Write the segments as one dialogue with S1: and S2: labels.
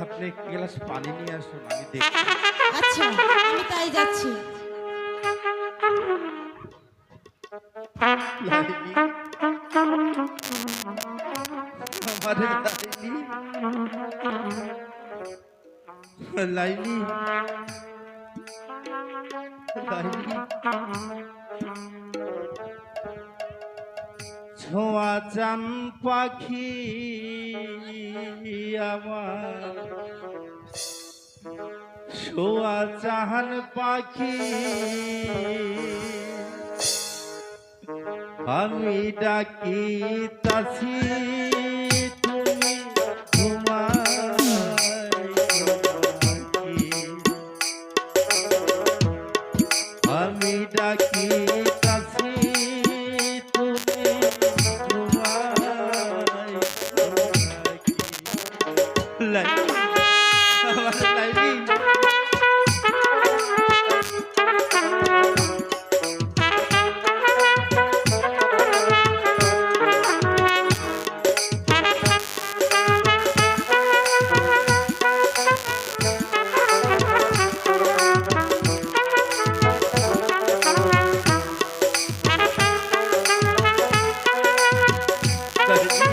S1: আপনি এক গ্লাস পানি নিয়ে আসুন, আমি দেখছি।
S2: আচ্ছা, আমি তাই যাচ্ছি।
S1: লাইলি, আমারে লাইলি, লাইলি, ছোঁয়া চান পাখি আমার, ছোঁয়া চাহান পাখি, আমি ডাকি তাছি, তুমি ঘুমাই নাকি? আমি ডাকি তাছি, তুমি ঘুমাই নাকি? লাইলি, আমার লাইলি, লাইলি,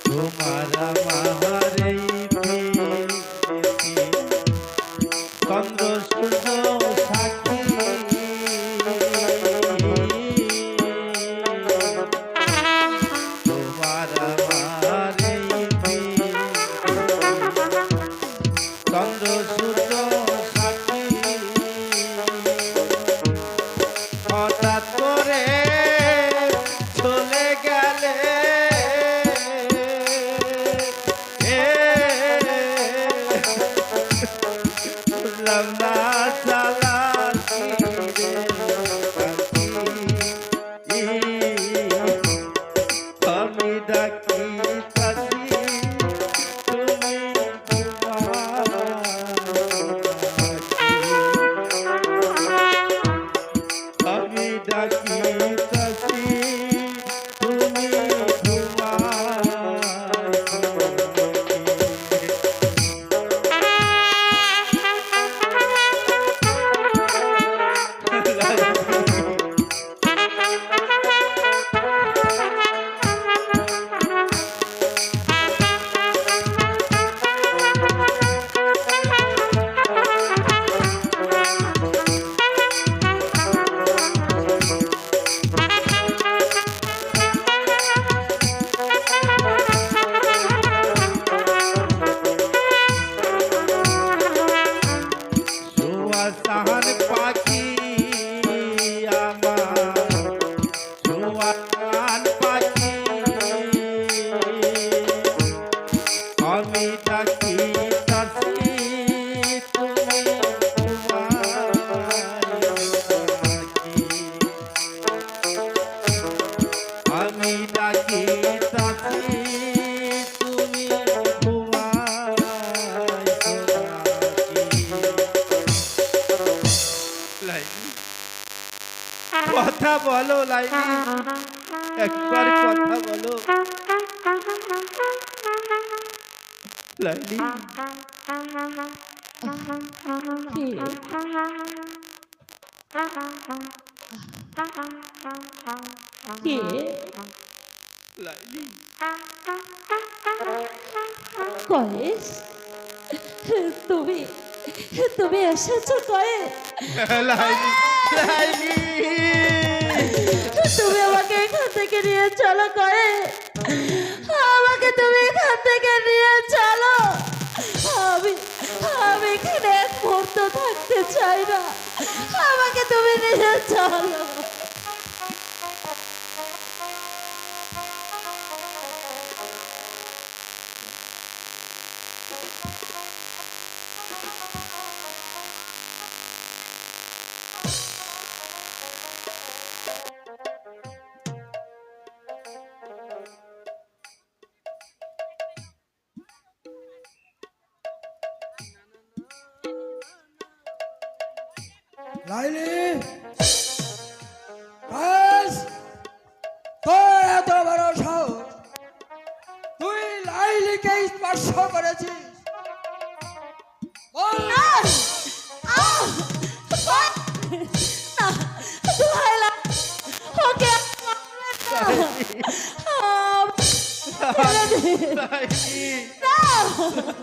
S1: তোমার আমার এই প্রীতি চন্দ্র সূর্য সাক্ষী, তোমার আমার এই প্রীতি চন্দ্র সূর্য সাক্ষী, হঠাৎ করে চলে গেলে এ বুঝলাম না চালাকি রে পাখি, আমি ডাকি তাছি, তুমি ঘুমাও নাকি? আমি ডাকি তাছি, তুমি ঘুমাও নাকি? ছোঁয়া চাহান পাখি আমার, ছোঁয়া চাহান পাখি, আমি ডাকি তাছি, তুমি ঘুমাই নাকি? আমি ডাকি তাছি, তুমি ঘুমাই নাকি? লাইলি, কথা বলো লাইলি, একবার কথা বলো লাইলি,
S2: কে? কে?
S1: লাইলি,
S2: কয়েস, তুমি তুমি এসেছো কয়েস?
S1: লাইলি, লাইলি,
S2: তুমি আমাকে এখান থেকে নিয়ে চলো কয়েস, আমাকে তুমি এখান থেকে নিয়ে চলো। আমি আমি এখানে এক মুহূর্ত থাকতে চাই না, আমাকে তুমি নিয়ে চলো।
S3: লাইলি কাজ তোর এত বড় সাহস, তুই লাইলিকে স্পর্শ করেছিস? বল
S2: না আহ! আহ! না, দোহাই লাগে, ওকে আর মারবেন না। ছেড়ে দিন।
S1: লাইলি
S2: না।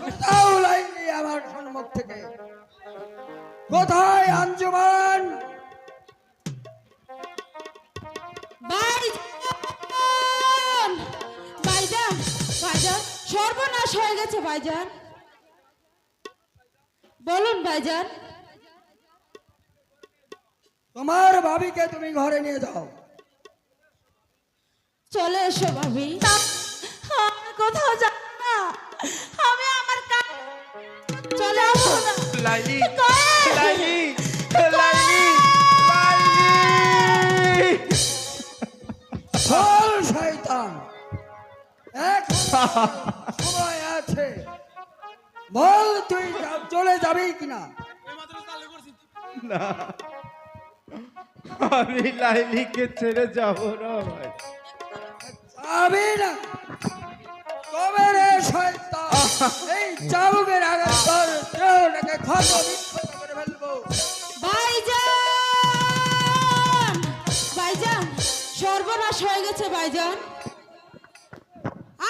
S3: কোথাও লাইলি আমার সম্মুখ থেকে? কোথায় আঞ্জুমান?
S2: ভাইজান ভাইজান ভাইজান সর্বনাশ হয়ে গেছে ভাইজান। বলুন ভাইজান।
S3: তোমার ভাবিকে তুমি ঘরে নিয়ে যাও।
S2: চলে এসো ভাবি। আমি কোথাও যাব না, আমি আমার কাজ চলে আসো না।
S1: লাইলি
S2: কই?
S1: লাইলি লাইলি লাইলি
S3: চল শয়তান, এক সময় আছে, বল তুই চলে যাবি কিনা?
S1: না, আমি লাইলিকে ছেড়ে যাব না ভাই।
S3: যাবি না? তবে রে শয়তান, এই চাবুকের আগে তোর দেহটাকে ক্ষত বিক্ষত করে ফেলবো।
S2: ভাইজান ভাইজান সর্বনাশ হয়ে গেছে ভাইজান।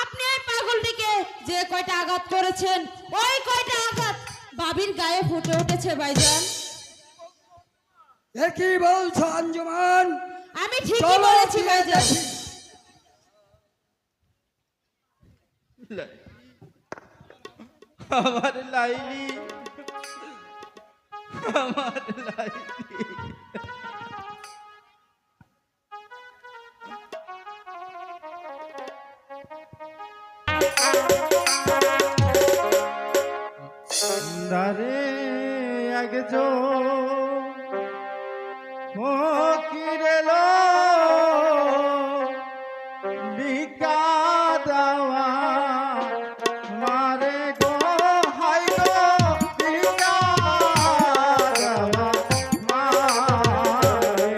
S2: আপনি এই পাগলটিকে যে কয়টা আঘাত করেছেন, ওই কয়টা আঘাত ভাবির গায়ে ফুটে উঠেছে ভাইজান।
S3: এ কি বলছো আঞ্জুমান?
S2: আমি ঠিকই
S3: চলো
S2: বলেছি
S3: গিয়ে
S2: ভাইজান।
S3: দেখি।
S1: আমার লাইলি, আমার লাইলি। দারে একজন ফকিরেলো ভিক্ষা দেওয়া মারে গো, হাই গো ভিক্ষা দেওয়া মারে।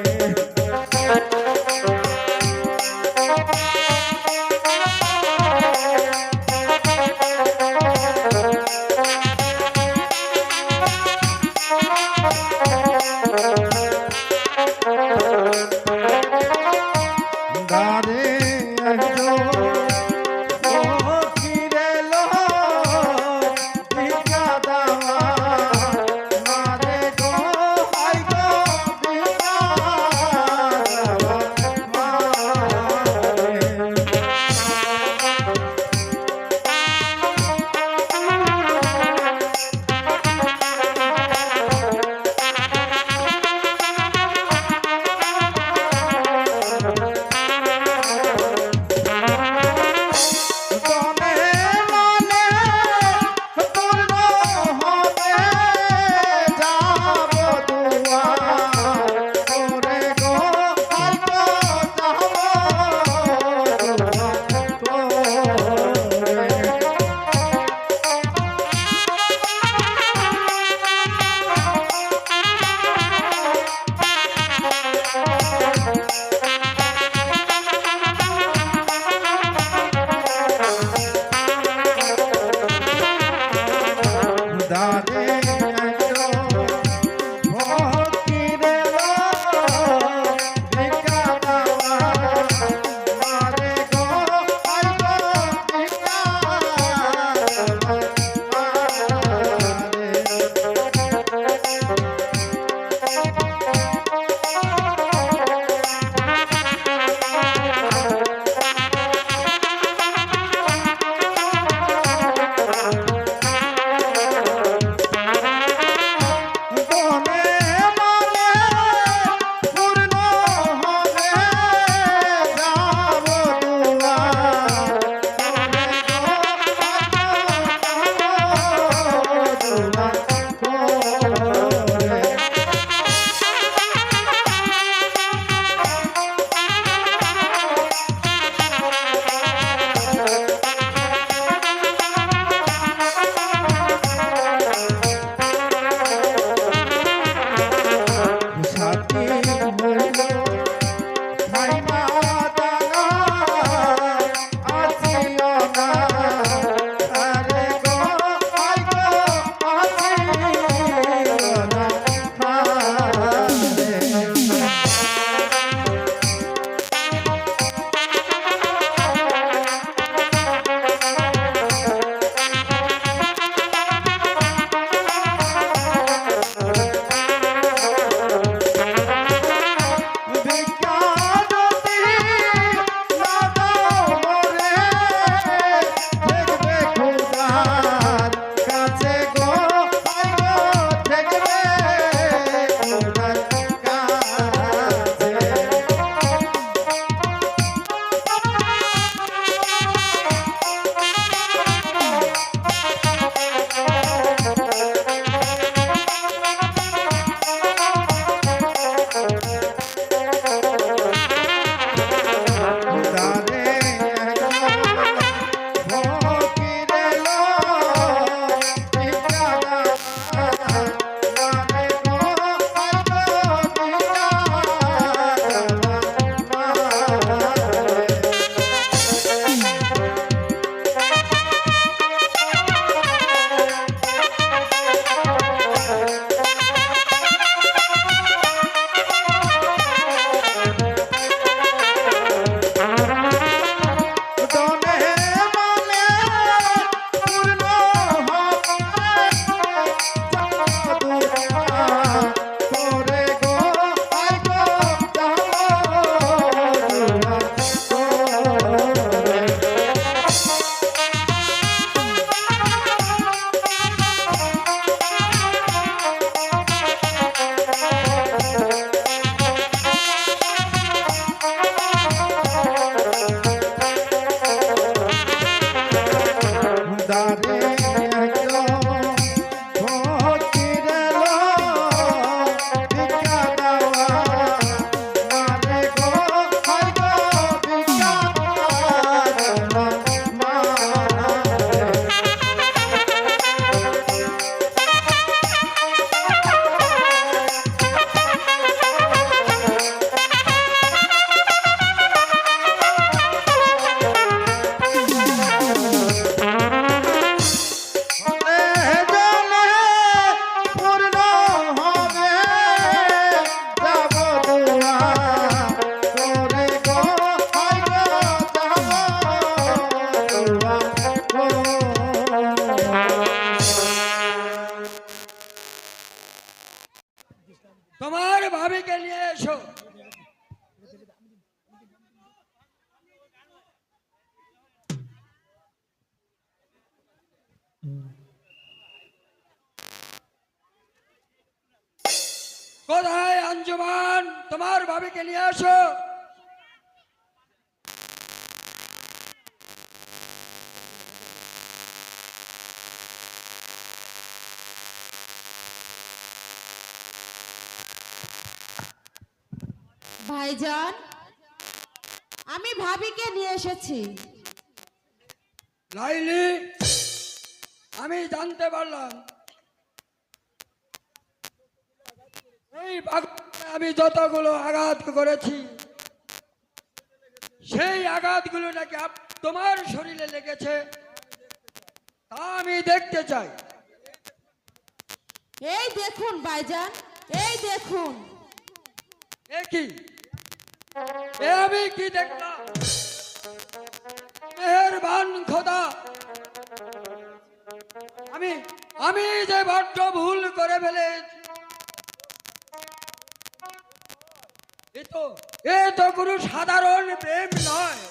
S3: তোমার ভাবিকে নিয়ে এসো। কোথায় আঞ্জুমান? তোমার ভাবিকে নিয়ে আসো।
S2: ভাইজান, আমি ভাবিকে নিয়ে এসেছি।
S3: লাইলি, আমি জানতে পারলাম এই বাগানে আমি যতগুলো আঘাত করেছি সেই আঘাতগুলো নাকি তোমার শরীরে লেগেছে, তা আমি দেখতে চাই।
S2: এই দেখুন ভাইজান, এই দেখুন।
S3: এ কি? এ আমি কি দেখলাম? মেহেরবান খোদা, আমি আমি যে বড্ড ভুল করে ফেলেছি। এ তো কোনো সাধারণ প্রেম নয়,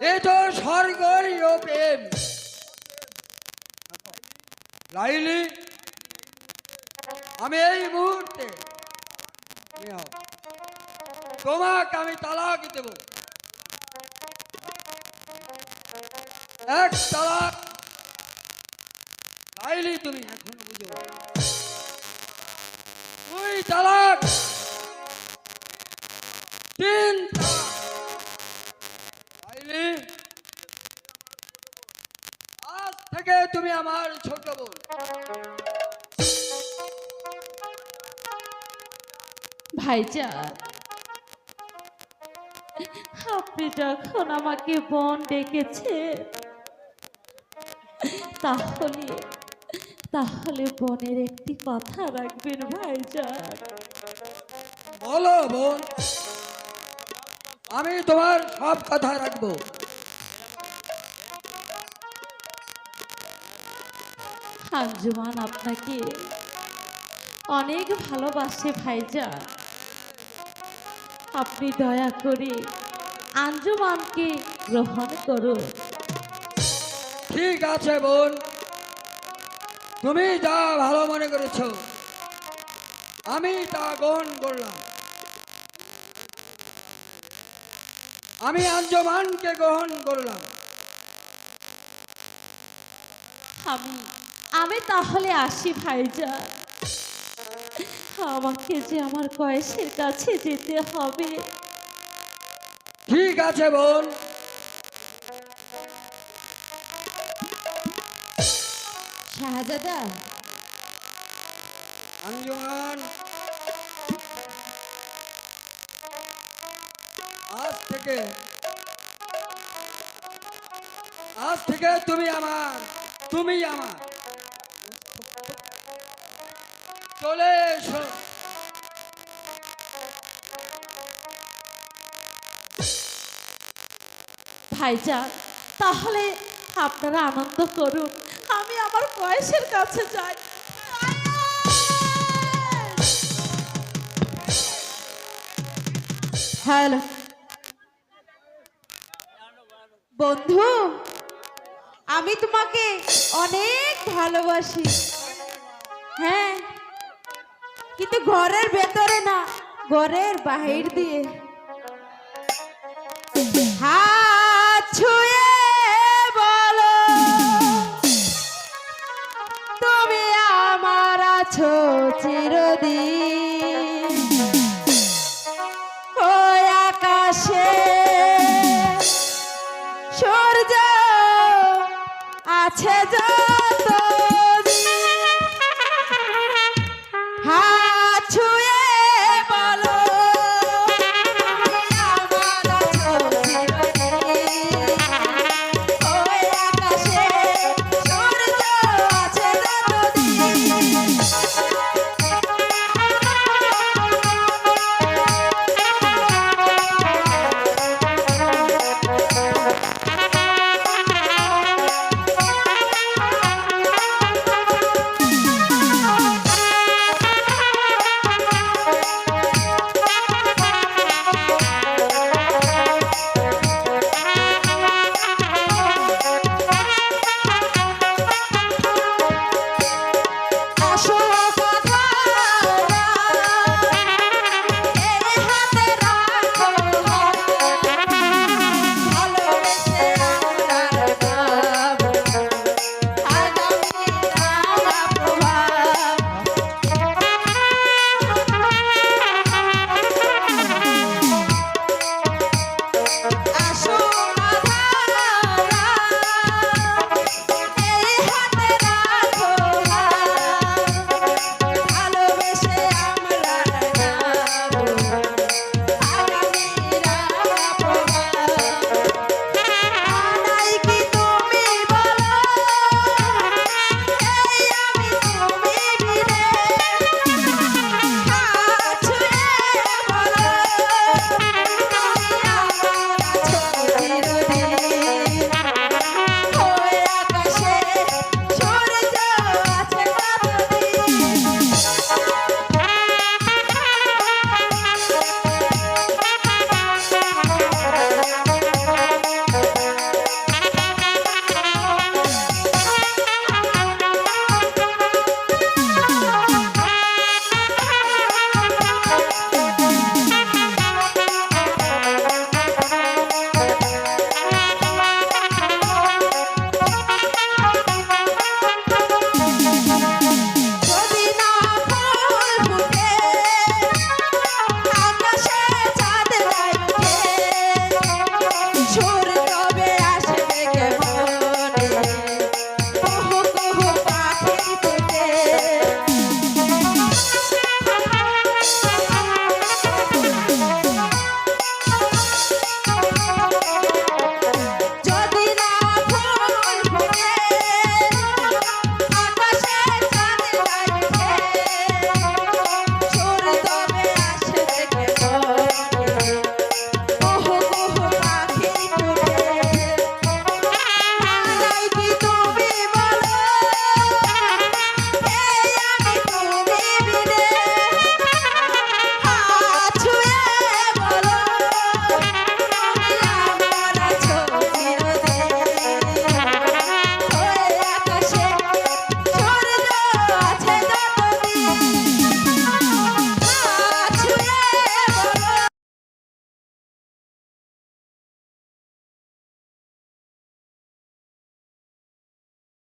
S3: এ তো স্বর্গীয় প্রেম। লাইলি, আমি এই মুহূর্তে তোমাকে আমি তালাক দেব। এক তালাক। লাইলি, তুমি এখন বুঝো, দুই তালাক, তিন তালাক। লাইলি, আজ থেকে তুমি আমার ছোট বোন।
S2: ভাইজান, আপনি যখন আমাকে বোন ডেকেছে, তাহলে তাহলে বোনের একটি কথা রাখবেন ভাইজান।
S3: বলো বোন, আমি তোমার সব কথা রাখবো।
S2: আঞ্জুমান আপনাকে অনেক ভালোবাসে ভাইজান। আপনি দয়া করে আঞ্জুমানকে গ্রহণ করুন।
S3: ঠিক আছে বোন, তুমি যা ভালো মনে করেছো আমি তা গ্রহণ করলাম। আমি আঞ্জুমানকে গ্রহণ করলাম।
S2: আমি আমি তাহলে আসি ভাইজান। আমাকে যে আমার কয়েসের কাছে যেতে হবে।
S3: ঠিক আছে বোন।
S2: শাহজাদা,
S3: আঞ্জুমান, আজ থেকে তুমি আমার। চলে এসো।
S2: ভাইজান, তাহলে আপনারা আনন্দ করুন, আমি আমার কয়েসের কাছে যাই। হ্যালো বন্ধু, আমি তোমাকে অনেক ভালোবাসি। হ্যাঁ, কিন্তু ঘরের ভেতরে না, ঘরের বাহির দিয়ে। হাত ছুঁয়ে বলো তুমি আমার আছো চিরদিন। ওই আকাশে সূর্য আছে যত